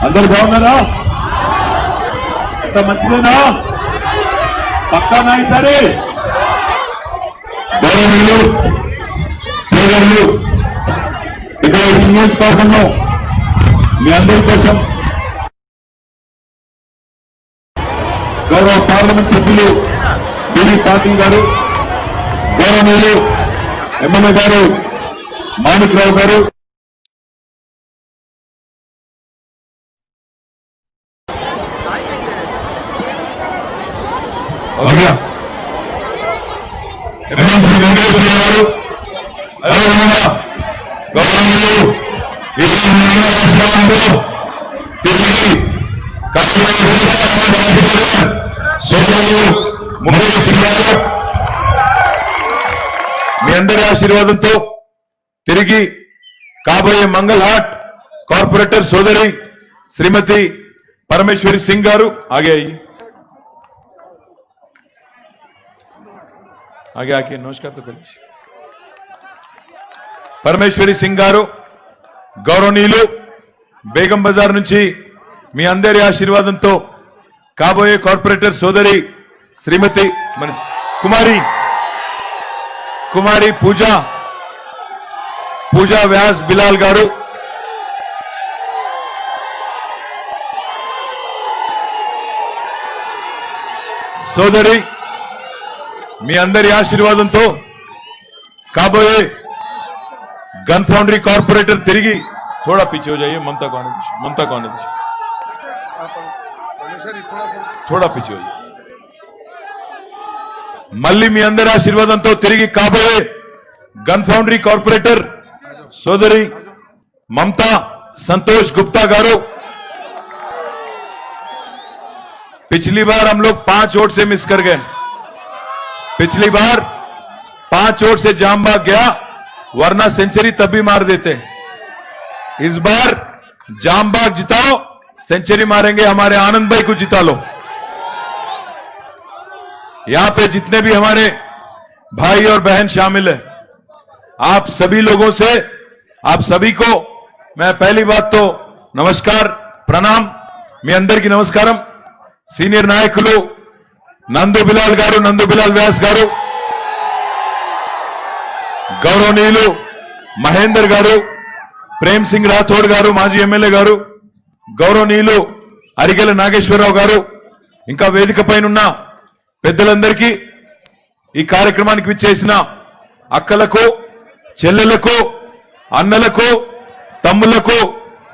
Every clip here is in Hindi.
అందరు బాగున్నారా? అంత మంచిదేనా? పక్కానా ఈసారి? గౌరవనీయులు సోదరులు, ఇక్కడ నియోజకవర్గంలో మీ అందరి కోసం గౌరవ పార్లమెంట్ సభ్యులు బీవీ పాటిల్ గారు, గౌరవనీయులు ఎమ్మెల్యే గారు మాణిక్రావు గారు, ఎమ్మెల్సీ వెంకటేశ్వర గారు, అదేవిధంగా గౌరవనీయులు మీ అందరి ఆశీర్వాదంతో తిరిగి కాబోయే మంగళ్ హాట్ కార్పొరేటర్ సోదరి శ్రీమతి పరమేశ్వరి సింగ్ గారు आगे आके नमस्कार तो करिए। పరమేశ్వరి సింగ్ గారు గౌరవనీయులు బేగం బజార్ నుంచి మీ అందరి ఆశీర్వాదంతో కాబోయే కార్పొరేటర్ సోదరి శ్రీమతి కుమారి పూజా వ్యాస్ బిలాల్ గారు, సోదరి మీ అందరి ఆశీర్వాదంతో కాబోయే गन फाउंड्री कॉर्पोरेटर तिरिगी थोड़ा पीछे हो जाइए, ममता कौन है थोड़ा पीछे हो जाइए। मल्ली मी अंदर आशीर्वादंतो तिरिगी కాబోయే गन फाउंड्री कॉर्पोरेटर सोदरी ममता संतोष गुप्ता गारू। पिछली बार हम लोग 5 वोट से मिस कर गए, पिछली बार 5 वोट से जामबाग गया, वरना सेंचुरी तब भी मार देते। इस बार जामबाग जिताओ, सेंचुरी मारेंगे, हमारे आनंद भाई को जिता लो। यहां पे जितने भी हमारे भाई और बहन शामिल है, आप सभी लोगों से, आप सभी को मैं पहली बात तो नमस्कार प्रणाम, मी अंदर की नमस्कारम। सीनियर नायकुलु నందు బిలాల్ వ్యాస్ గారు, గౌరవనీయులు మహేందర్ గారు, ప్రేమ్ సింగ్ రాథోడ్ గారు మాజీ ఎమ్మెల్యే గారు, గౌరవనీయులు అరిగెల నాగేశ్వరరావు గారు, ఇంకా వేదిక పైన ఉన్న పెద్దలందరికీ, ఈ కార్యక్రమానికి విచ్చేసిన అక్కలకు, చెల్లెలకు, అన్నలకు, తమ్ముళ్లకు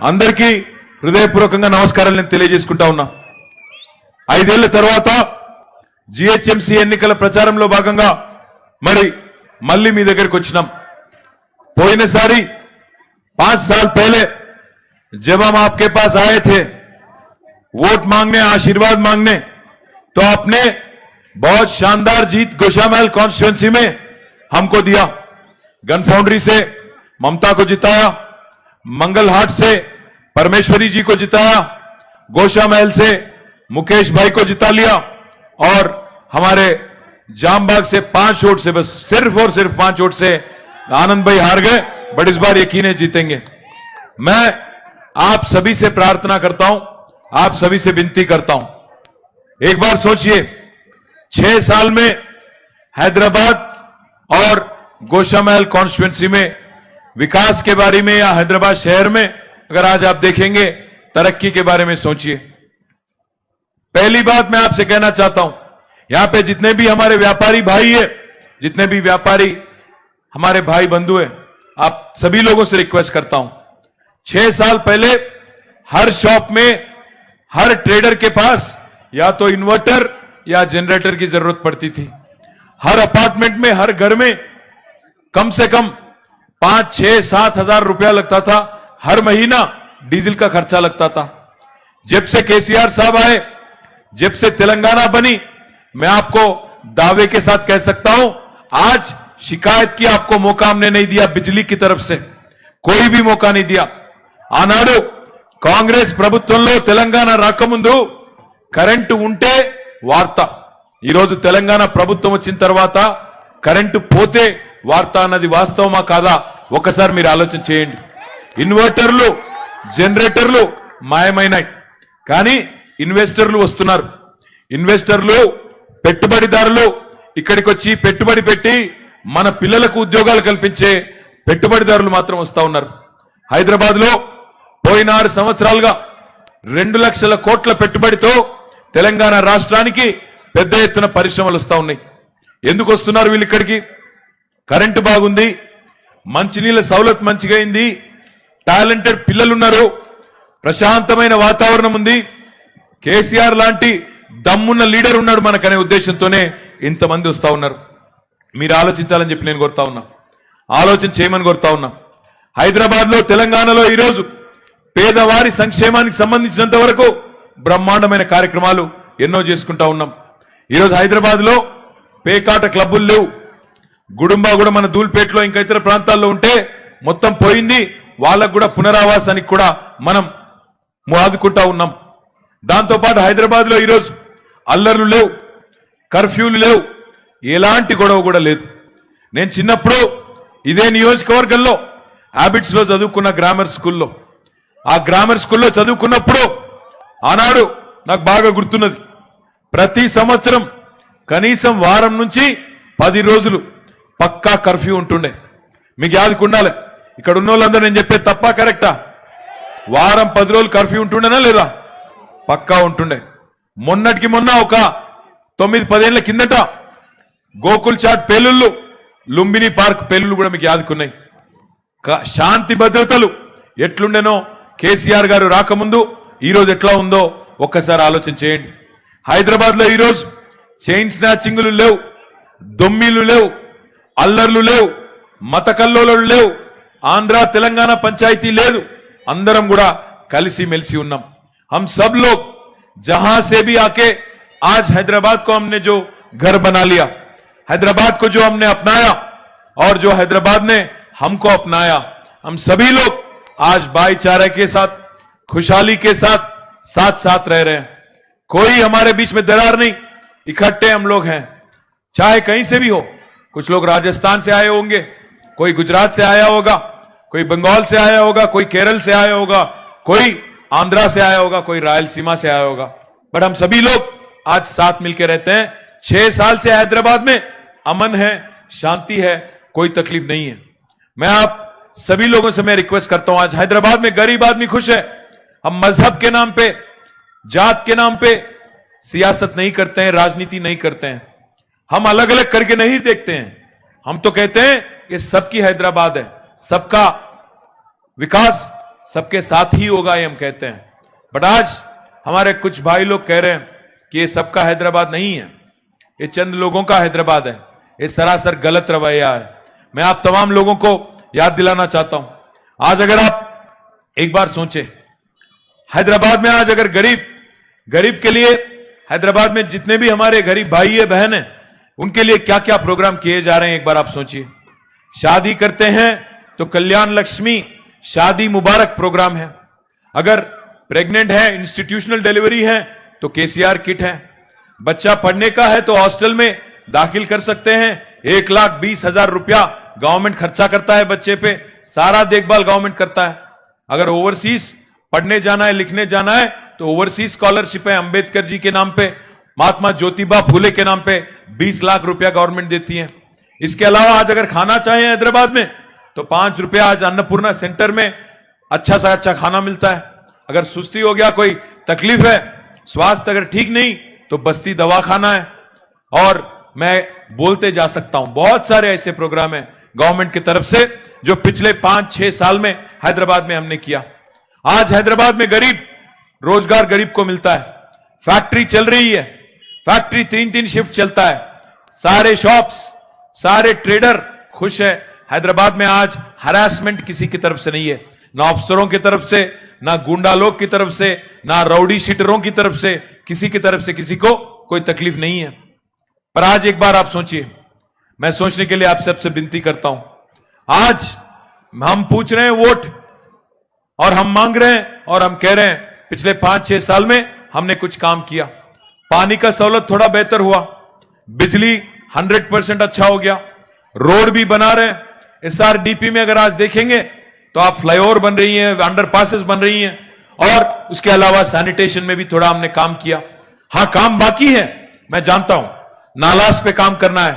అందరికీ హృదయపూర్వకంగా నమస్కారాలు నేను తెలియజేసుకుంటా ఉన్నా। 5 ఏళ్ల తర్వాత జీహెచ్ఎంసీ ఎన్నికల ప్రచారంలో భాగంగా మరి मल्ली मी दर को पोने सारी 5 साल पहले जब हम आपके पास आए थे वोट मांगने, आशीर्वाद मांगने, तो आपने बहुत शानदार जीत गोशामहल कॉन्स्टिट्यूएंसी में हमको दिया। गन फाउंड्री से ममता को जिताया, मंगल हाट से परमेश्वरी जी को जिताया, गोशामहल से मुकेश भाई को जिता लिया, और हमारे जामबाग से 5 वोट से, बस सिर्फ और सिर्फ 5 वोट से आनंद भाई हार गए, बट इस बार यकीन है जीतेंगे। मैं आप सभी से प्रार्थना करता हूं, आप सभी से विनती करता हूं, एक बार सोचिए 6 साल में हैदराबाद और गोशामहल कॉन्स्टिट्यूएंसी में विकास के बारे में, या हैदराबाद शहर में अगर आज आप देखेंगे तरक्की के बारे में सोचिए। पहली बात मैं आपसे कहना चाहता हूं, यहां पे जितने भी हमारे व्यापारी भाई है, जितने भी व्यापारी हमारे भाई बंधु है, आप सभी लोगों से रिक्वेस्ट करता हूं, 6 साल पहले हर शॉप में, हर ट्रेडर के पास या तो इन्वर्टर या जनरेटर की जरूरत पड़ती थी। हर अपार्टमेंट में, हर घर में कम से कम 5, 6, 7 हजार रुपया लगता था, हर महीना डीजल का खर्चा लगता था। जब से केसीआर साहब आए, जब से तेलंगाना बनी, मैं आपको दावे के साथ कह सकता हूं, आज शिकायत की आपको मौका हमने नहीं दिया। बिजली की तरफ से कोई भी मौका नहीं दिया। आनाडु कांग्रेस प्रभुत्वंलो तेलंगाना राकमुंदु కరెంటు ఉంటే వార్త, ఈ రోజు తెలంగాణ ప్రభుత్వం వచ్చిన తర్వాత కరెంటు పోతే వార్త అన్నది వాస్తవమా కాదా ఒకసారి మీరు ఆలోచన చేయండి। ఇన్వర్టర్లు, జనరేటర్లు మాయమైనాయి. కానీ ఇన్వెస్టర్లు వస్తున్నారు. ఇన్వెస్టర్లు, పెట్టుబడిదారులు ఇక్కడికి వచ్చి పెట్టుబడి పెట్టి మన పిల్లలకు ఉద్యోగాలు కల్పించే పెట్టుబడిదారులు మాత్రం వస్తా ఉన్నారు. హైదరాబాద్ లో పోయిన 6 సంవత్సరాలుగా 2 లక్షల కోట్ల పెట్టుబడితో తెలంగాణ రాష్ట్రానికి పెద్ద ఎత్తున పరిశ్రమలు వస్తా ఉన్నాయి. ఎందుకు వస్తున్నారు వీళ్ళు ఇక్కడికి? కరెంటు బాగుంది, మంచినీళ్ళ సౌలత్ మంచిగా అయింది, టాలెంటెడ్ పిల్లలున్నారు, ప్రశాంతమైన వాతావరణం ఉంది, కేసీఆర్ లాంటి దమ్మున్న లీడర్ ఉన్నాడు మనకనే ఉద్దేశంతోనే ఇంతమంది వస్తా ఉన్నారు. మీరు ఆలోచించాలని చెప్పి నేను కోరుతా ఉన్నా, ఆలోచన చేయమని కోరుతా ఉన్నా. హైదరాబాద్ లో, తెలంగాణలో ఈరోజు పేదవారి సంక్షేమానికి సంబంధించినంత వరకు బ్రహ్మాండమైన కార్యక్రమాలు ఎన్నో చేసుకుంటా ఉన్నాం. ఈరోజు హైదరాబాద్ లో పేకాట క్లబ్బులు లేవు. గుడుంబా కూడా మన ధూల్పేటలో ఇంకా ఇతర ప్రాంతాల్లో ఉంటే మొత్తం పోయింది. వాళ్ళకు కూడా పునరావాసానికి కూడా మనం ఆదుకుంటా ఉన్నాం. దాంతోపాటు హైదరాబాద్ లో ఈరోజు అల్లర్లు లేవు, కర్ఫ్యూలు లేవు, ఎలాంటి గొడవ కూడా లేదు. నేను చిన్నప్పుడు ఇదే నియోజకవర్గంలో హ్యాబిట్స్ లో చదువుకున్న గ్రామర్ స్కూల్లో, ఆ గ్రామర్ స్కూల్లో చదువుకున్నప్పుడు ఆనాడు నాకు బాగా గుర్తున్నది, ప్రతి సంవత్సరం కనీసం వారం నుంచి 10 రోజులు పక్కా కర్ఫ్యూ ఉంటుండే. మీకు యాదకుండాలి, ఇక్కడ ఉన్న వాళ్ళందరూ నేను చెప్పే తప్ప కరెక్టా? వారం 10 రోజులు కర్ఫ్యూ ఉంటుండేనా లేదా? పక్కా ఉంటుండే. మొన్నటికి మొన్న ఒక 9-10 ఏళ్ల కిందట గోకుల్ చాట్ పేలుళ్ళు, లుంబిని పార్క్ పేలుళ్ళు కూడా మీకు యాదుకున్నాయి. శాంతి భద్రతలు ఎట్లుండేనో కేసీఆర్ గారు రాకముందు ఈరోజు ఎట్లా ఉందో ఒక్కసారి ఆలోచన చేయండి. హైదరాబాద్ లో ఈరోజు చైన్ స్నాచింగ్లు లేవు, దొమ్మిలు లేవు, అల్లర్లు లేవు, మత కల్లోలు లేవు, ఆంధ్ర తెలంగాణ పంచాయతీ లేదు. అందరం కూడా కలిసి మెలిసి ఉన్నాం. हम सब लोग जहां से भी आके आज हैदराबाद को हमने जो घर बना लिया, हैदराबाद को जो हमने अपनाया और जो हैदराबाद ने हमको अपनाया, हम सभी लोग आज भाईचारे के साथ, खुशहाली के साथ साथ साथ रह रहे हैं. कोई हमारे बीच में दरार नहीं, इकट्ठे हम लोग हैं, चाहे कहीं से भी हो. कुछ लोग राजस्थान से आए होंगे, कोई गुजरात से आया होगा, कोई बंगाल से आया होगा, कोई केरल से आया होगा, कोई आंध्रा से आया होगा, कोई रायलसीमा से आया होगा, बट हम सभी लोग आज साथ मिलकर रहते हैं. 6 साल से हैदराबाद में अमन है, शांति है, कोई तकलीफ नहीं है. मैं आप सभी लोगों से मैं रिक्वेस्ट करता हूं, आज हैदराबाद में गरीब आदमी खुश है. हम मजहब के नाम पे, जात के नाम पे सियासत नहीं करते हैं, राजनीति नहीं करते हैं, हम अलग अलग करके नहीं देखते हैं. हम तो कहते हैं ये सबकी हैदराबाद है, सबका विकास सबके साथ ही होगा, ये हम कहते हैं. बट आज हमारे कुछ भाई लोग कह रहे हैं कि ये सबका हैदराबाद नहीं है, ये चंद लोगों का हैदराबाद है. ये सरासर गलत रवैया है. मैं आप तमाम लोगों को याद दिलाना चाहता हूं, आज अगर आप एक बार सोचें, हैदराबाद में आज अगर गरीब के लिए हैदराबाद में जितने भी हमारे गरीब भाई है, बहन है, उनके लिए क्या क्या प्रोग्राम किए जा रहे हैं, एक बार आप सोचिए. शादी करते हैं तो कल्याण लक्ष्मी शादी मुबारक प्रोग्राम है. अगर प्रेग्नेंट है, इंस्टीट्यूशनल डिलीवरी है तो केसीआर किट है. बच्चा पढ़ने का है तो हॉस्टल में दाखिल कर सकते हैं. 1,20,000 रुपया गवर्नमेंट खर्चा करता है बच्चे पे, सारा देखभाल गवर्नमेंट करता है. अगर ओवरसीज पढ़ने जाना है, लिखने जाना है तो ओवरसीज स्कॉलरशिप है, अंबेडकर जी के नाम पे, महात्मा ज्योतिबा फूले के नाम पे 20 लाख रुपया गवर्नमेंट देती है. इसके अलावा आज अगर खाना चाहें हैदराबाद में तो 5 रुपया आज अन्नपूर्णा सेंटर में अच्छा सा अच्छा खाना मिलता है. अगर सुस्ती हो गया, कोई तकलीफ है, स्वास्थ्य अगर ठीक नहीं तो बस्ती दवाखाना है. और मैं बोलते जा सकता हूं, बहुत सारे ऐसे प्रोग्राम हैं गवर्नमेंट की तरफ से जो पिछले 5-6 साल में हैदराबाद में हमने किया. आज हैदराबाद में रोजगार गरीब को मिलता है. फैक्ट्री चल रही है, फैक्ट्री 3-3 शिफ्ट चलता है. सारे शॉप्स, सारे ट्रेडर खुश है. हैदराबाद में आज हरासमेंट किसी की तरफ से नहीं है, ना अफसरों की तरफ से, ना गुंडा लोग की तरफ से, ना राउडी शीटरों की तरफ से, किसी की तरफ से किसी को कोई तकलीफ नहीं है. पर आज एक बार आप सोचिए, मैं सोचने के लिए आप सबसे विनती करता हूं, आज हम पूछ रहे हैं वोट और हम मांग रहे हैं और हम कह रहे हैं पिछले 5-6 साल में हमने कुछ काम किया. पानी का सहूलत थोड़ा बेहतर हुआ, बिजली 100% अच्छा हो गया, रोड भी बना रहे हैं. एसआरडीपी में अगर आज देखेंगे तो आप फ्लाईओवर बन रही हैं, अंडरपासेस बन रही हैं, और उसके अलावा सैनिटेशन में भी थोड़ा हमने काम किया। हां, काम बाकी है, मैं जानता हूं। नालास पे काम करना है,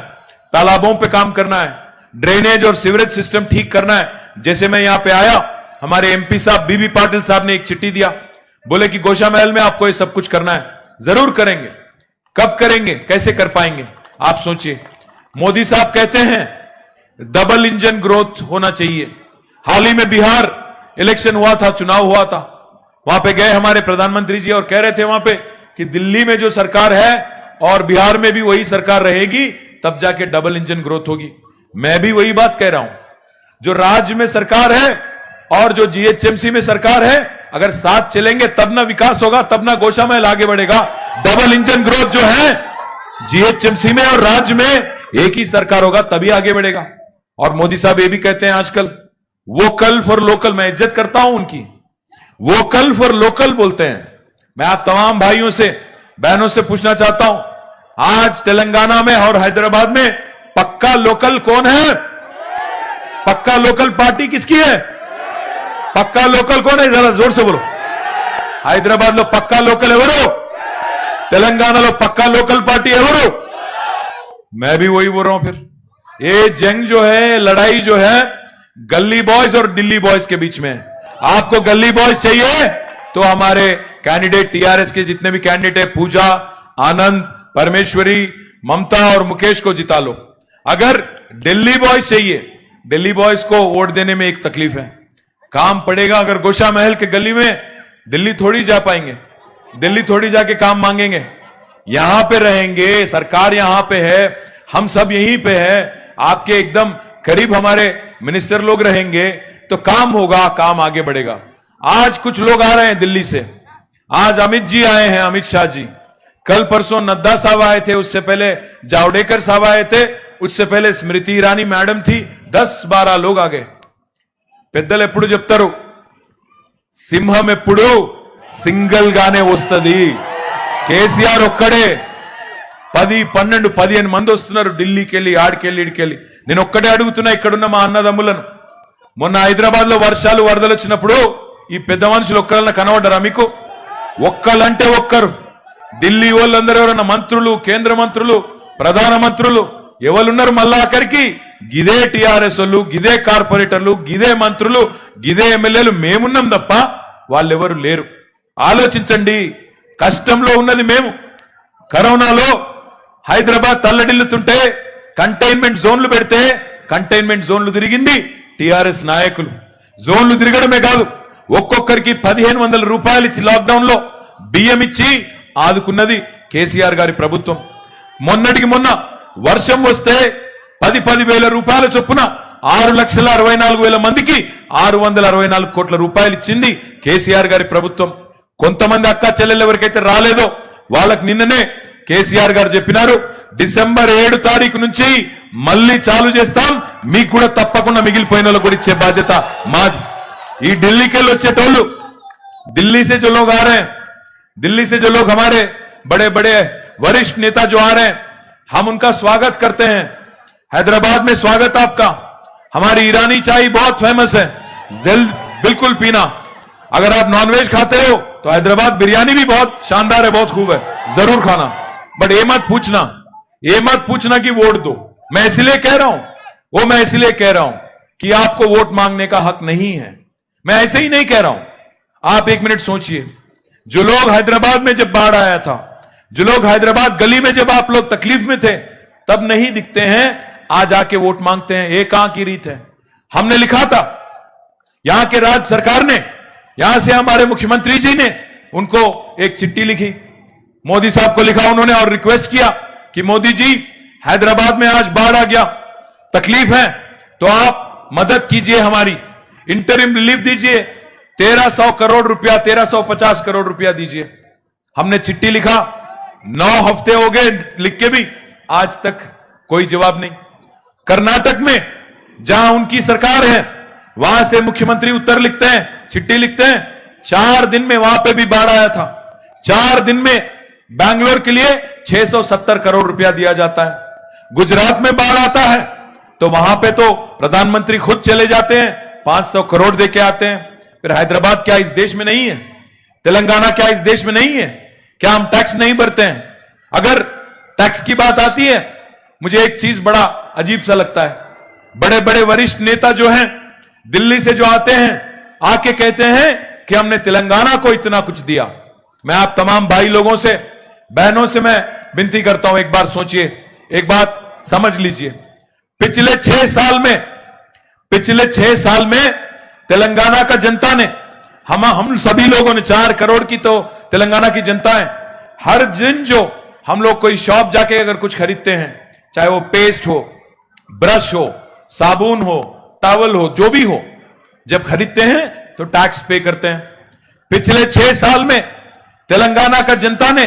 तालाबों पे काम करना है, ड्रेनेज और सीवरेज सिस्टम ठीक करना है। जैसे मैं यहां पे आया, हमारे एमपी साहब बीबी पाटिल साहब ने एक चिट्ठी दिया, बोले कि गोशा महल में आपको ये सब कुछ करना है। जरूर करेंगे। कब करेंगे, कैसे कर पाएंगे, आप सोचिए। मोदी साहब कहते हैं डबल इंजन ग्रोथ होना चाहिए। हाल ही में बिहार इलेक्शन हुआ था, चुनाव हुआ था, वहां पे गए हमारे प्रधानमंत्री जी और कह रहे थे वहां पे कि दिल्ली में जो सरकार है और बिहार में भी वही सरकार रहेगी, तब जाके डबल इंजन ग्रोथ होगी। मैं भी वही बात कह रहा हूं, जो राज्य में सरकार है और जो जीएचएमसी में सरकार है, अगर साथ चलेंगे तब ना विकास होगा, तब ना गोशा महल आगे बढ़ेगा। डबल इंजन ग्रोथ जो है जीएचएमसी में और राज्य में एक ही सरकार होगा, तभी आगे बढ़ेगा। और मोदी साहब ये भी कहते हैं आजकल वोकल फॉर लोकल, मैं इज्जत करता हूं उनकी, वोकल फॉर लोकल बोलते हैं। मैं आप तमाम भाइयों से बहनों से पूछना चाहता हूं, आज तेलंगाना में और हैदराबाद में पक्का लोकल कौन है? पक्का लोकल पार्टी किसकी है? पक्का लोकल कौन है? जरा जोर से बोलो। हैदराबाद लो पक्का लोकल एवरो, तेलंगाना लो पक्का लोकल पार्टी एवरो। मैं भी वही बोल रहा हूं। फिर ये जंग जो है, लड़ाई जो है, गली बॉयज और दिल्ली बॉयज के बीच में है। आपको गली बॉयज चाहिए तो हमारे कैंडिडेट टीआरएस के जितने भी कैंडिडेट है, पूजा, आनंद, परमेश्वरी, ममता और मुकेश को जिता लो। अगर दिल्ली बॉयज चाहिए, दिल्ली बॉयज को वोट देने में एक तकलीफ है, काम पड़ेगा। अगर गोशा महल के गली में दिल्ली थोड़ी जा पाएंगे, दिल्ली थोड़ी जाके काम मांगेंगे, यहां पे रहेंगे, सरकार यहां पे है, हम सब यहीं पे है, आपके एकदम करीब हमारे मिनिस्टर लोग रहेंगे तो काम होगा, काम आगे बढ़ेगा। आज कुछ लोग आ रहे हैं दिल्ली से, आज अमित जी आए हैं, अमित शाह जी, कल परसों नड्डा साहब आए थे, उससे पहले जावड़ेकर साहब आए थे, उससे पहले स्मृति ईरानी मैडम थी, 10-12 लोग आ गए। పెద్దలు ఎప్పుడు చెప్తారు, సింహం ఎప్పుడు సింగిల్ గానే వస్తది, కేసీఆర్ ఒక్కడే 10-12-15 మంది వస్తున్నారు ఢిల్లీకి వెళ్ళి, ఆడికెళ్ళి ఇడికెళ్ళి. నేను ఒక్కడే అడుగుతున్నా ఇక్కడున్న మా అన్నదమ్ములను, మొన్న హైదరాబాద్ లో వర్షాలు వరదలు వచ్చినప్పుడు ఈ పెద్ద మనుషులు ఒక్కళ్ళని కనబడ్డారా మీకు? ఒక్కలంటే ఒక్కరు. ఢిల్లీ వాళ్ళందరూ ఎవరన్నా మంత్రులు, కేంద్ర మంత్రులు, ప్రధాన మంత్రులు ఎవరున్నారు? మళ్ళా అక్కడికి గిదే టీఆర్ఎస్ వాళ్ళు, గిదే కార్పొరేటర్లు, గిదే మంత్రులు, గిదే ఎమ్మెల్యేలు మేమున్నాం తప్ప వాళ్ళెవరు లేరు. ఆలోచించండి, కష్టంలో ఉన్నది మేము. కరోనాలో హైదరాబాద్ తల్లడిల్లుతుంటే కంటైన్మెంట్ జోన్లు పెడితే కంటైన్మెంట్ జోన్లు తిరిగింది టీఆర్ఎస్ నాయకులు. జోన్లు తిరగడమే కాదు, ఒక్కొక్కరికి 1500 రూపాయలు ఇచ్చి లాక్డౌన్ లో బియ్యం ఇచ్చి ఆదుకున్నది కేసీఆర్ గారి ప్రభుత్వం. మొన్నటికి మొన్న వర్షం వస్తే 10,000 రూపాయల చొప్పున 6,64,000 మందికి 664 కోట్ల రూపాయలు ఇచ్చింది కేసీఆర్ గారి ప్రభుత్వం. కొంతమంది అక్క చెల్లెలు ఎవరికైతే రాలేదో వాళ్ళకి నిన్ననే కేసీఆర్ గారు చెప్పినారు, డిసెంబర్ 7 తారీఖు నుంచి మళ్ళీ చాలు చేస్తాం, మీకు కూడా తప్పకుండా మిగిలిపోయిన వాళ్ళకు కూడా ఇచ్చే బాధ్యత మాది. ఈ ఢిల్లీకి వెళ్ళి వచ్చేటోళ్ళు, दिल्ली से जो लोग आ रहे हैं, दिल्ली से जो लोग हमारे बड़े बड़े वरिष्ठ नेता जो आ रहे हैं, हम उनका स्वागत करते हैं। हैदराबाद में स्वागत आपका। हमारी ईरानी चाय बहुत फेमस है, बिल्कुल पीना। अगर आप नॉनवेज खाते हो तो हैदराबाद बिरयानी भी बहुत शानदार है, बहुत खूब है, जरूर खाना। बट ये मत पूछना कि वोट दो। मैं इसलिए कह रहा हूं, वो मैं इसलिए कह रहा हूं कि आपको वोट मांगने का हक नहीं है। मैं ऐसे ही नहीं कह रहा हूं। आप एक मिनट सोचिए, जो लोग हैदराबाद में जब बाढ़ आया था, जो लोग हैदराबाद गली में जब आप लोग तकलीफ में थे, तब नहीं दिखते हैं, आज आके वोट मांगते हैं। ये कहां की रीत है? हमने लिखा था, यहां के राज्य सरकार ने, यहां से हमारे मुख्यमंत्री जी ने उनको एक चिट्ठी लिखी, मोदी साहब को लिखा उन्होंने और रिक्वेस्ट किया कि मोदी जी, हैदराबाद में आज बाढ़ आ गया, तकलीफ है, तो आप मदद कीजिए, हमारी इंटरिम रिलीफ दीजिए, 1300 करोड़ रुपया, 1350 करोड़ रुपया दीजिए। हमने चिट्ठी लिखा, 9 हफ्ते हो गए लिख के भी आज तक कोई जवाब नहीं। कर्नाटक में जहां उनकी सरकार है, वहां से मुख्यमंत्री उत्तर लिखते हैं, चिट्ठी लिखते हैं, 4 दिन में वहां पे भी बाढ़ आया था, 4 दिन में बैंगलोर के लिए 670 करोड़ रुपया दिया जाता है। गुजरात में बाढ़ आता है तो वहां पे तो प्रधानमंत्री खुद चले जाते हैं, 500 करोड़ देके आते हैं। फिर हैदराबाद क्या इस देश में नहीं है? तेलंगाना क्या इस देश में नहीं है? क्या हम टैक्स नहीं भरते हैं? अगर टैक्स की बात आती है, मुझे एक चीज बड़ा अजीब सा लगता है, बड़े बड़े वरिष्ठ नेता जो हैं दिल्ली से जो आते हैं, आके कहते हैं कि हमने तेलंगाना को इतना कुछ दिया। मैं आप तमाम भाई लोगों से, बहनों से मैं विनती करता हूं, एक बार सोचिए, एक बात समझ लीजिए। पिछले 6 साल में तेलंगाना का जनता ने, हम सभी लोगों ने, 4 करोड़ की तो तेलंगाना की जनता है, हर दिन जो हम लोग कोई शॉप जाके अगर कुछ खरीदते हैं, चाहे वो पेस्ट हो, ब्रश हो, साबुन हो, टॉवल हो, जो भी हो, जब खरीदते हैं तो टैक्स पे करते हैं। पिछले 6 साल में तेलंगाना का जनता ने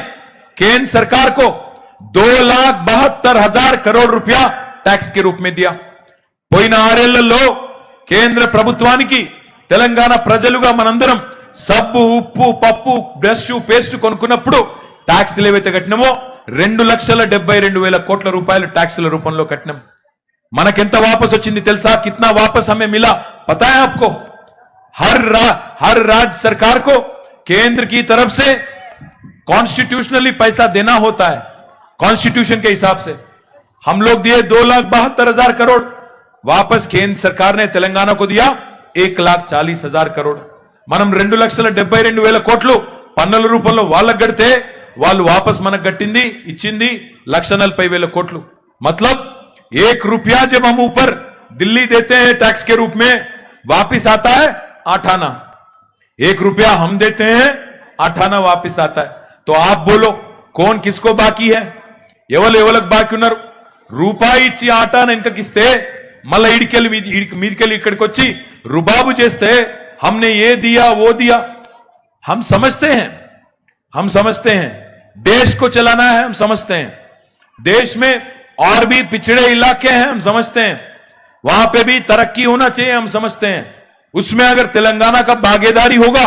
केंद्र सरकार को 2,72,000 करोड़ रुपया टैक्स के रूप में दिया। పోయిన 6 ఏళ్లలో కేంద్ర ప్రభుత్వానికి తెలంగాణ ప్రజలుగా మనందరం సబ్బు, ఉప్పు, పప్పు, బ్రష్, పేస్ట్ కొనుక్కున్నప్పుడు ట్యాక్స్లు ఏవైతే కట్టినామో 2,72,000 కోట్ల రూపాయలు ట్యాక్స్ల రూపంలో కట్టినాం। మనకెంత వాపస్ వచ్చింది తెలుసా? कितना वापस हमें मिला पता है आपको? हर राज्य सरकार को केंद्र की तरफ से कॉन्स्टिट्यूशनली पैसा देना होता है, कॉन्स्टिट्यूशन के हिसाब से। हम लोग दिए 2,72,000 करोड़, वापस केंद्र सरकार ने तेलंगाना को दिया 1,40,000 करोड़। మనం 2,72,000 కోట్లు పన్నుల రూపంలో వాళ్ళకి గడితే వాళ్ళు వాపస్ మనకు గట్టింది ఇచ్చింది 1,40,000 కోట్లు। मतलब 1 रुपया जब हम ऊपर दिल्ली देते हैं टैक्स के रूप में, वापिस आता है 8 आना। 1 रुपया हम देते हैं, 8 आना वापिस आता है। तो आप बोलो कौन किसको बाकी है? ఎవరికి బాకీ ఉన్నారు? రూపాయి ఇచ్చి 8 आना ఇంకకిస్తే మళ్ళీ మీదికెళ్ళి ఇక్కడికి వచ్చి रुबाबु చేస్తే हमने ये दिया वो दिया। हम समझते हैं देश को चलाना है, हम समझते हैं देश में और भी पिछड़े इलाके हैं, हम समझते हैं वहां पे भी तरक्की होना चाहिए, हम समझते हैं। उसमें अगर तेलंगाना का भागीदारी होगा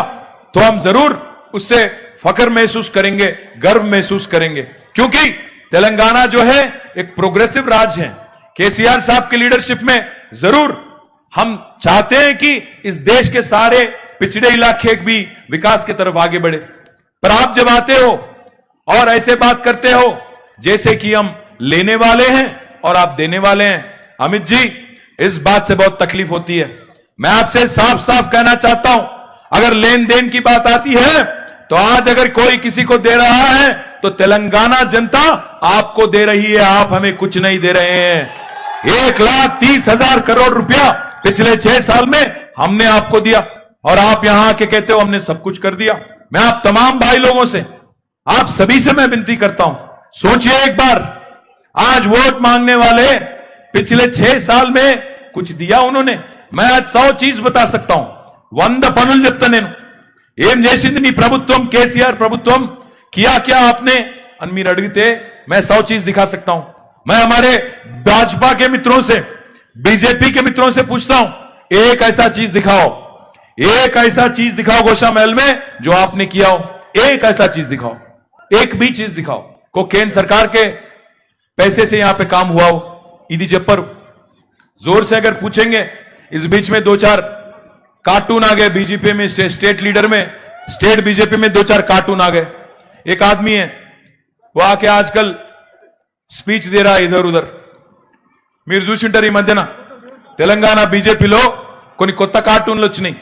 तो हम जरूर उससे फख्र महसूस करेंगे, गर्व महसूस करेंगे, क्योंकि तेलंगाना जो है एक प्रोग्रेसिव राज्य है। केसीआर साहब की लीडरशिप में जरूर हम चाहते हैं कि इस देश के सारे पिछड़े इलाके भी विकास की तरफ आगे बढ़े। पर आप जब आते हो और ऐसे बात करते हो जैसे कि हम लेने वाले हैं और आप देने वाले हैं, अमित जी, इस बात से बहुत तकलीफ होती है। मैं आपसे साफ साफ कहना चाहता हूं, अगर लेन देन की बात आती है तो आज अगर कोई किसी को दे रहा है तो तेलंगाना जनता आपको दे रही है, आप हमें कुछ नहीं दे रहे हैं। 1,30,000 करोड़ रुपया पिछले 6 साल में हमने आपको दिया और आप यहां आके कहते हो हमने सब कुछ कर दिया। मैं आप तमाम भाई लोगों से, आप सभी से मैं विनती करता हूं, सोचिए एक बार, आज वोट मांगने वाले पिछले 6 साल में कुछ दिया उन्होंने? मैं आज 100 चीज बता सकता हूं, 100 పనులు చెప్తా నేను। ఏం చేసింది నీ ప్రభుత్వం, కేసీఆర్ ప్రభుత్వం किया क्या आपने అని మీరు అడిగితే मैं 100 चीज दिखा सकता हूं। मैं हमारे भाजपा के मित्रों से, बीजेपी के मित्रों से पूछता हूं, एक ऐसा चीज दिखाओ, गोशा महल में जो आपने किया हो, एक ऐसा चीज दिखाओ, एक भी चीज दिखाओ को केंद्र सरकार के पैसे से यहां पे काम हुआ हो। इदी जप्पर जोर से अगर पूछेंगे, इस बीच में 2-4 कार्टून आ गए बीजेपी में, स्टेट लीडर में, स्टेट बीजेपी में 2-4 कार्टून आ गए। एक आदमी है वो आके आजकल स्पीच दे रहा है इधर उधर। మీరు చూసింటారు ఈ మధ్యన తెలంగాణ బీజేపీలో కొన్ని కొత్త కార్టూన్లు వచ్చినాయి।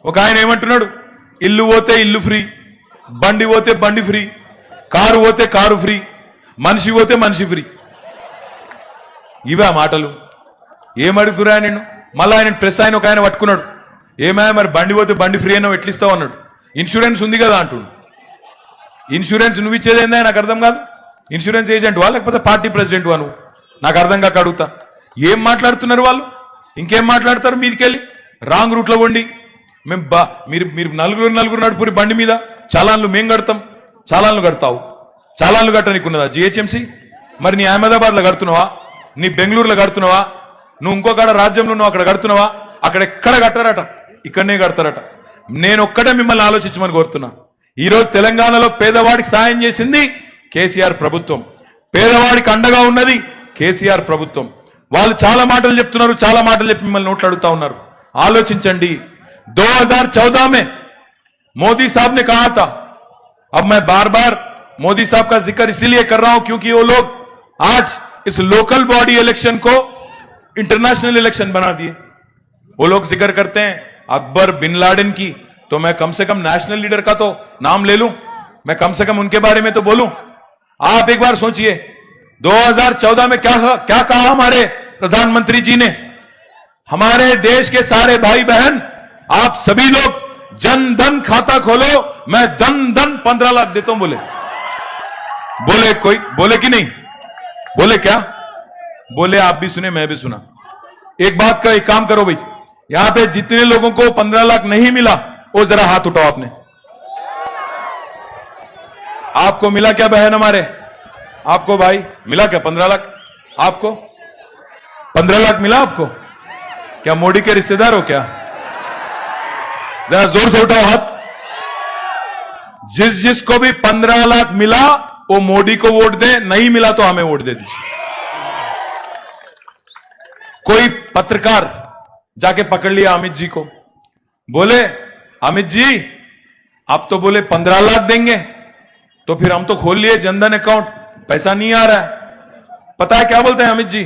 ఒక ఆయన ఏమంటున్నాడు, ఇల్లు పోతే ఇల్లు ఫ్రీ, బండి పోతే బండి ఫ్రీ, కారు పోతే కారు ఫ్రీ, మనిషి పోతే మనిషి ఫ్రీ। ఇవే ఆ మాటలు? ఏమడుగుతురా నిన్ను? మళ్ళీ ఆయన ప్రెస్ ఆయన ఒక ఆయన పట్టుకున్నాడు, ఏమాయ మరి బండి పోతే బండి ఫ్రీ అయినా ఎట్లిస్తావు అన్నాడు। ఇన్సూరెన్స్ ఉంది కదా అంటుడు। ఇన్సూరెన్స్ నువ్వు ఇచ్చేదేందా నాకు అర్థం కాదు। ఇన్సూరెన్స్ ఏజెంట్ వా లేకపోతే పార్టీ ప్రెసిడెంట్ వా నువ్వు? నాకు అర్థం కాక అడుగుతా, ఏం మాట్లాడుతున్నారు వాళ్ళు? ఇంకేం మాట్లాడతారు? మీదికెళ్ళి రాంగ్ రూట్లో వండి మీరు నలుగురు నడుపురి బండి మీద చాలాన్లు మేం కడతాం, చాలాన్లు కడతావు, చాలాన్లు కట్టనికున్నదా జిహెచ్ఎంసీ? మరి నీ అహ్మదాబాద్లో కడుతున్నావా, నీ బెంగళూరులో కడుతున్నావా, నువ్వు ఇంకొకడ రాజ్యంలో నువ్వు అక్కడ కడుతున్నావా? అక్కడ ఎక్కడ కట్టారట, ఇక్కడనే కడతారట। నేను ఒక్కడే మిమ్మల్ని ఆలోచించమని కోరుతున్నా। ఈరోజు తెలంగాణలో పేదవాడికి సాయం చేసింది కేసీఆర్ ప్రభుత్వం, పేదవాడికి అండగా ఉన్నది కేసీఆర్ ప్రభుత్వం। వాళ్ళు చాలా మాటలు చెప్తున్నారు, చాలా మాటలు చెప్పి మిమ్మల్ని నోట్లు అడుగుతా ఉన్నారు। ఆలోచించండి, 2014 में मोदी साहब ने कहा था, अब मैं बार बार मोदी साहब का जिक्र इसीलिए कर रहा हूं क्योंकि वो लोग आज इस लोकल बॉडी इलेक्शन को इंटरनेशनल इलेक्शन बना दिए। वो लोग जिक्र करते हैं अकबर बिन लादेन की, तो मैं कम से कम नेशनल लीडर का तो नाम ले लूं, मैं कम से कम उनके बारे में तो बोलूं। आप एक बार सोचिए 2014 में क्या कहा हमारे प्रधानमंत्री जी ने, हमारे देश के सारे भाई बहन आप सभी लोग जन धन खाता खोलो, मैं धन धन 15 लाख देता हूं बोले कोई बोले कि नहीं बोले? क्या बोले? आप भी सुने, मैं भी सुना। एक बात का एक काम करो भाई, यहां पे जितने लोगों को 15 लाख नहीं मिला वो जरा हाथ उठाओ आपने। आपको मिला क्या बहन हमारे? आपको भाई मिला क्या 15 लाख? आपको 15 लाख मिला? आपको क्या मोदी के रिश्तेदार हो क्या? जरा जोर से उठाओ हाथ। जिसको भी 15 लाख मिला वो मोदी को वोट दे, नहीं मिला तो हमें वोट दे दीजिए। कोई पत्रकार जाके पकड़ लिया अमित जी को, बोले अमित जी आप तो बोले 15 लाख देंगे, तो फिर हम तो खोल लिए जनधन अकाउंट, पैसा नहीं आ रहा है। पता है क्या बोलते हैं अमित जी?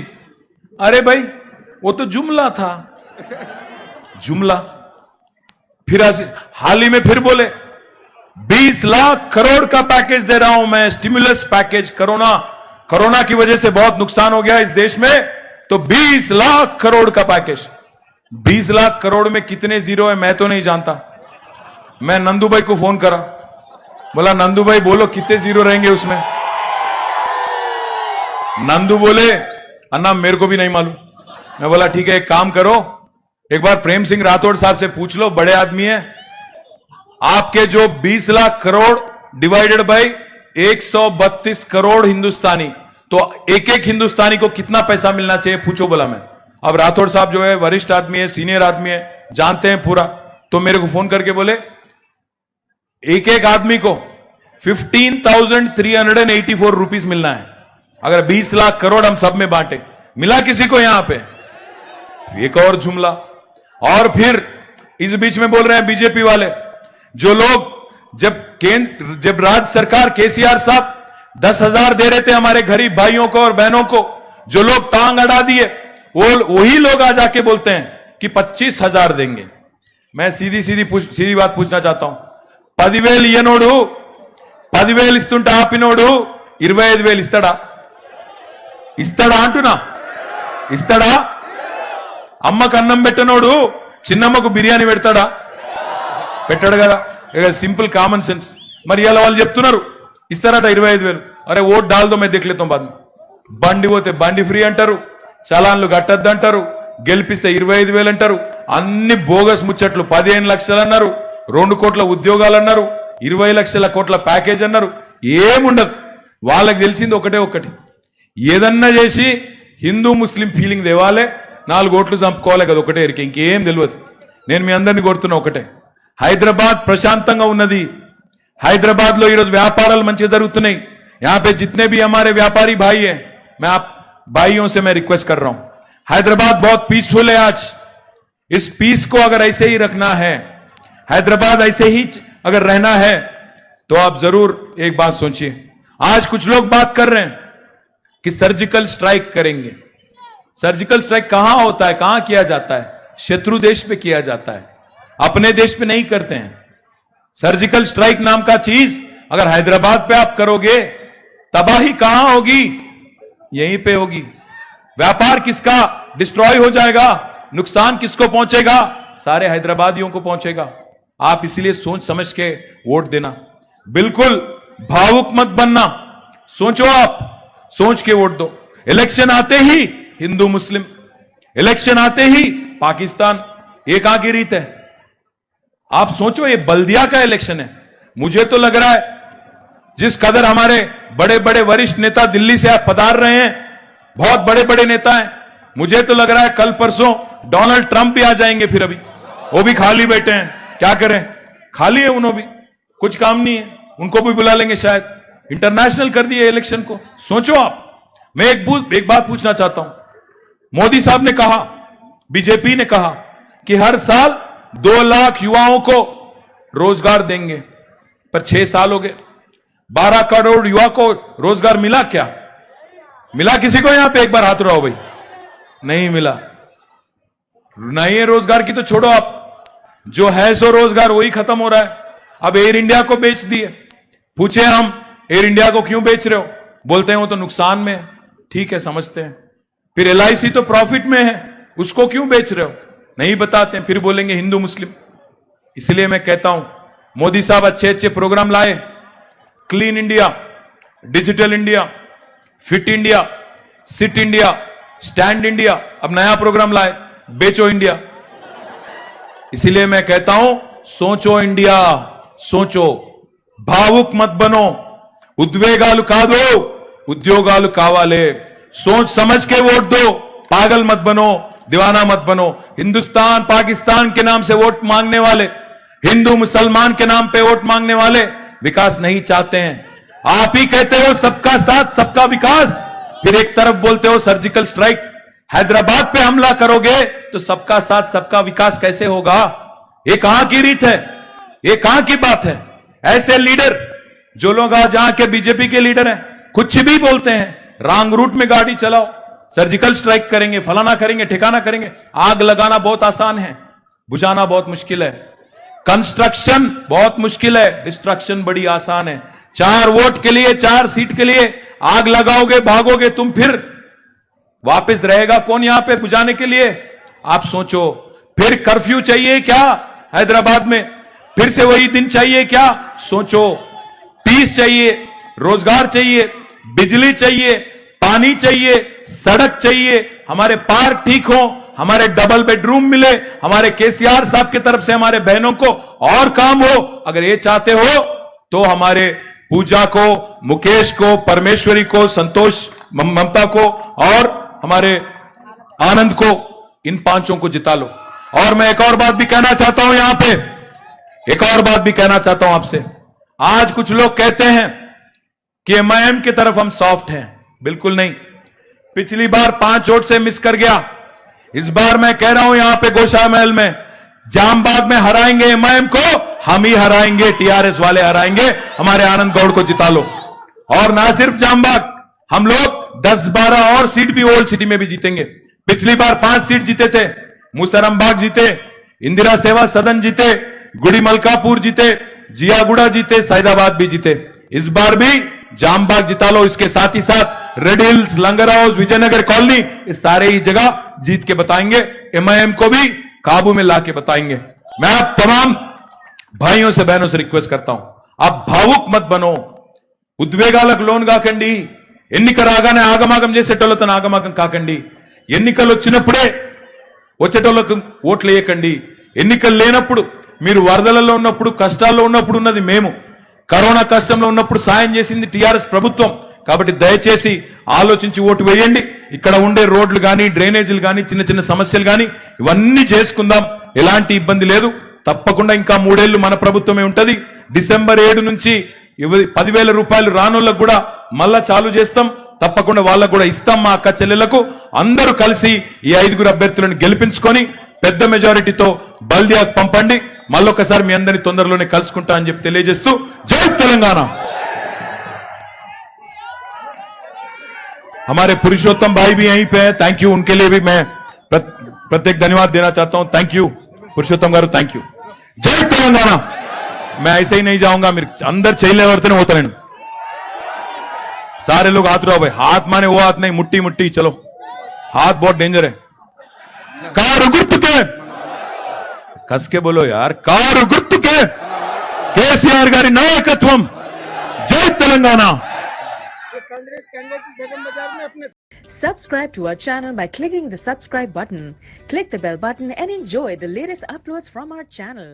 अरे भाई वो तो जुमला था, जुमला। फिर हाल ही में फिर बोले 20 लाख करोड़ का पैकेज दे रहा हूं मैं, स्टिमुलस पैकेज। कोरोना की वजह से बहुत नुकसान हो गया इस देश में, तो 20 लाख करोड़ का पैकेज। 20 लाख करोड़ में कितने जीरो है मैं तो नहीं जानता। मैं नंदू भाई को फोन करा, बोला नंदू भाई बोलो कितने जीरो रहेंगे उसमें? नंदू बोले अन्ना मेरे को भी नहीं मालूम। मैं बोला ठीक है एक काम करो, एक बार प्रेम सिंह राठौड़ साहब से पूछ लो, बड़े आदमी है। आपके जो 20 लाख करोड़ डिवाइडेड बाय 132 करोड़ हिंदुस्तानी, तो एक एक हिंदुस्तानी को कितना पैसा मिलना चाहिए पूछो बोला मैं। अब राठौड़ साहब जो है वरिष्ठ आदमी है, सीनियर आदमी है, जानते हैं पूरा, तो मेरे को फोन करके बोले एक एक आदमी को 15,384 रुपीस मिलना है अगर 20 लाख करोड़ हम सब में बांटे। मिला किसी को यहां पे? एक और जुमला। और फिर इस बीच में बोल रहे हैं बीजेपी वाले, जो लोग जब राज्य सरकार केसीआर साहब 10,000 दे रहे थे हमारे गरीब भाइयों को और बहनों को, जो लोग टांग अड़ा दिए, वही लोग आ जाके बोलते हैं कि 25,000 देंगे। मैं सीधी बात पूछना चाहता हूं, 10,000 ఇయ్యనోడు 10,000 ఇస్తుంటే ఆపినోడు 25,000 ఇస్తాడా అంటున్నా? ఇస్తాడా? అమ్మకు అన్నం పెట్టనోడు చిన్నమ్మకు బిర్యానీ పెడతాడా? పెట్టాడు కదా. Simple common sense. మరి ఇలా వాళ్ళు చెప్తున్నారు ఇస్తారట 25,000. అరే ఓట్ డాల్దో మే దేఖ్ లేతాం బాద్ మే. బండి పోతే బండి ఫ్రీ అంటారు, చలాన్లు కట్టద్దు అంటారు, గెలిపిస్తే 25,000 అంటారు. అన్ని బోగస్ ముచ్చట్లు. 15 లక్షలు అన్నారు, 2 కోట్ల ఉద్యోగాలు అన్నారు, 20 లక్షల కోట్ల ప్యాకేజ్ అన్నారు. ఏముండదు. వాళ్ళకి తెలిసింది ఒకటి, ఏదన్నా చేసి హిందూ ముస్లిం ఫీలింగ్ తేవాలే, 4 ఓట్లు చంపుకోవాలి కదా, ఒకటే ఎరిక, ఇంకేం తెలియదు. నేను మీ అందరినీ కోరుతున్నా ఒకటే, హైదరాబాద్ ప్రశాంతంగా ఉన్నది. हैदराबाद लो ఈరోజు వ్యాపారాలు మంచిగా జరుగుతున్నాయి. यहाँ पे जितने भी हमारे व्यापारी भाई हैं, मैं आप भाइयों से मैं रिक्वेस्ट कर रहा हूं, हैदराबाद बहुत पीसफुल है आज. इस पीस को अगर ऐसे ही रखना है, हैदराबाद ऐसे ही अगर रहना है, तो आप जरूर एक बात सोचिए. आज कुछ लोग बात कर रहे हैं कि सर्जिकल स्ट्राइक करेंगे. सर्जिकल स्ट्राइक कहां होता है, कहां किया जाता है? शत्रु देश पे किया जाता है, अपने देश पे नहीं करते हैं. सर्जिकल स्ट्राइक नाम का चीज अगर हैदराबाद पे आप करोगे, तबाही कहां होगी? यहीं पे होगी. व्यापार किसका डिस्ट्रॉय हो जाएगा, नुकसान किसको पहुंचेगा? सारे हैदराबादियों को पहुंचेगा. आप इसलिए सोच समझ के वोट देना, बिल्कुल भावुक मत बनना. सोचो, आप सोच के वोट दो. इलेक्शन आते ही हिंदू मुस्लिम, इलेक्शन आते ही पाकिस्तान, ये कहां की रीत है? आप सोचो, ये बल्दिया का इलेक्शन है. मुझे तो लग रहा है जिस कदर हमारे बड़े बड़े वरिष्ठ नेता दिल्ली से आप पधार रहे हैं, बहुत बड़े बड़े नेता हैं, मुझे तो लग रहा है कल परसों डोनाल्ड ट्रंप भी आ जाएंगे. फिर अभी वो भी खाली बैठे हैं, क्या करें, खाली है, उन्होंने भी कुछ काम नहीं है, उनको भी बुला लेंगे शायद. इंटरनेशनल कर दिए इलेक्शन को. सोचो आप. मैं एक बात पूछना चाहता हूं. मोदी साहब ने कहा, बीजेपी ने कहा कि हर साल 2 लाख युवाओं को रोजगार देंगे, पर 6 साल हो गए, 12 करोड़ युवा को रोजगार मिला क्या? मिला किसी को यहां पे? एक बार हाथ उठाओ भाई। नहीं मिला। नहीं है रोजगार की तो छोड़ो, आप जो है सो रोजगार वही खत्म हो रहा है। अब एयर इंडिया को बेच दिए। पूछे हम एयर इंडिया को क्यों बेच रहे हो? बोलते हैं वो तो नुकसान में है। ठीक है, समझते हैं। फिर LIC तो प्रॉफिट में है, उसको क्यों बेच रहे हो? नहीं बताते हैं, फिर बोलेंगे हिंदू मुस्लिम। इसलिए मैं कहता हूं मोदी साहब अच्छे अच्छे प्रोग्राम लाए, clean India, digital India, fit India, sit India, stand India, अब नया प्रोग्राम लाए, बेचो इंडिया। इसीलिए मैं कहता हूं सोचो इंडिया, सोचो, भावुक मत बनो, उद्वेगालु कादो, उद्योगालु कावाले, सोच समझ के वोट दो, पागल मत बनो, दीवाना मत बनो। हिंदुस्तान पाकिस्तान के नाम से वोट मांगने वाले, हिंदू मुसलमान के नाम पे वोट मांगने वाले विकास नहीं चाहते हैं। आप ही कहते हो सबका साथ सबका विकास, फिर एक तरफ बोलते हो सर्जिकल स्ट्राइक, हैदराबाद पे हमला करोगे तो सबका साथ सबका विकास कैसे होगा? ये कहां की रीत है? ये कहां की बात है? ऐसे लीडर, जो लोग आज यहां के बीजेपी के लीडर हैं, कुछ भी बोलते हैं, रॉन्ग रूट में गाड़ी चलाओ, सर्जिकल स्ट्राइक करेंगे, फलाना करेंगे, ठिकाना करेंगे। आग लगाना बहुत आसान है, बुझाना बहुत मुश्किल है। कंस्ट्रक्शन बहुत मुश्किल है, डिस्ट्रक्शन बड़ी आसान है। 4 वोट के लिए, 4 सीट के लिए आग लगाओगे, भागोगे तुम, फिर वापस रहेगा कौन यहां पे बुझाने के लिए? आप सोचो। फिर कर्फ्यू चाहिए क्या हैदराबाद में? फिर से वही दिन चाहिए क्या? सोचो। पीस चाहिए, रोजगार चाहिए, बिजली चाहिए, पानी चाहिए, सड़क चाहिए, हमारे पार्क ठीक हो, हमारे डबल बेडरूम मिले, हमारे केसीआर साहब की तरफ से हमारे बहनों को और काम हो। अगर ये चाहते हो तो हमारे पूजा को, मुकेश को, परमेश्वरी को, संतोष, ममता को और हमारे आनंद को, इन 5 को जिता लो। और मैं एक और बात भी कहना चाहता हूं यहां पे, एक और बात भी कहना चाहता हूं आपसे। आज कुछ लोग कहते हैं कि MIM की तरफ हम सॉफ्ट हैं, बिल्कुल नहीं। पिछली बार 5 वोट से मिस कर गया, इस बार मैं कह रहा हूं यहां पे गोशाला महल में, जामबाग में हराएंगे MIM को, हम ही हराएंगे, TRS वाले हराएंगे, हमारे आनंद गौड़ को जिता लो। और ना सिर्फ जामबाग, हम लोग 10-12 और सीट भी ओल्ड सिटी में भी जीतेंगे। पिछली बार 5 सीट जीते थे, मुसरम बाग जीते, इंदिरा सेवा सदन जीते, गुड़ी मलकापुर जीते, जियागुड़ा जीते, सैदाबाद भी जीते। इस बार भी जामबाग जिता लो। इसके साथ ही साथ रेड हिल्स, लंगर हाउस, विजयनगर कॉलोनी, इस सारे ही जगह जीत के बताएंगे, MIM को भी काबू में लाके बताएंगे। मैं आप तमाम भाइयों से बहनों से रिक्वेस्ट करता हूं, आप भावुक मत बनो, ఉద్వేగాలకు లోన్ కాకండి। ఎన్నిక రాగానే ఆగమాగం చేసేటోళ్ళతో ఆగమాగం కాకండి। ఎన్నికలు వచ్చినప్పుడే వచ్చేటోళ్ళకు ఓట్లు వేయకండి। ఎన్నికలు లేనప్పుడు, మీరు వరదలలో ఉన్నప్పుడు, కష్టాల్లో ఉన్నప్పుడు ఉన్నది మేము, కరోనా కష్టంలో ఉన్నప్పుడు సాయం చేసింది TRS ప్రభుత్వం। కాబట్టి దయచేసి ఆలోచించి ఓటు వేయండి। ఇక్కడ ఉండే రోడ్లు కానీ, డ్రైనేజీలు కానీ, చిన్న చిన్న సమస్యలు కానీ ఇవన్నీ చేసుకుందాం, ఎలాంటి ఇబ్బంది లేదు। తప్పకుండా ఇంకా 3 ఏళ్లు మన ప్రభుత్వమే ఉంటది। డిసెంబర్ 7 నుంచి 10,000 రూపాయలు రానోళ్ళకు కూడా మళ్ళా చాలు చేస్తాం। తప్పకుండా వాళ్ళకు కూడా ఇస్తాం మా అక్క చెల్లెలకు। అందరూ కలిసి ఈ 5 అభ్యర్థులను గెలిపించుకొని పెద్ద మెజారిటీతో బల్దియాకు పంపండి। మళ్ళొకసారి మీ అందరిని తొందరలోనే కలుసుకుంటా అని చెప్పి తెలియజేస్తూ జై తెలంగాణ। हमारे पुरुषोत्तम भाई भी यहीं पे हैं, थैंक यू, उनके लिए भी मैं प्रत्येक धन्यवाद देना चाहता हूं। Thank you Purushottam garu, thank you. जय तेलंगाना। मैं ऐसे ही नहीं जाऊंगा, मेरे अंदर चैले वर्तन होता नहीं। सारे लोग हाथ रहो भाई, हाथ माने वो हाथ नहीं, मुट्ठी मुट्ठी चलो, हाथ बहुत डेंजर है। कारू गुर्तु के, कस के बोलो यार, कारू गुर्तु के केसीआर गारी नायकत्वम। जय Telangana. Subscribe to our channel by clicking the subscribe button. Click the bell button and enjoy the latest uploads from our channel.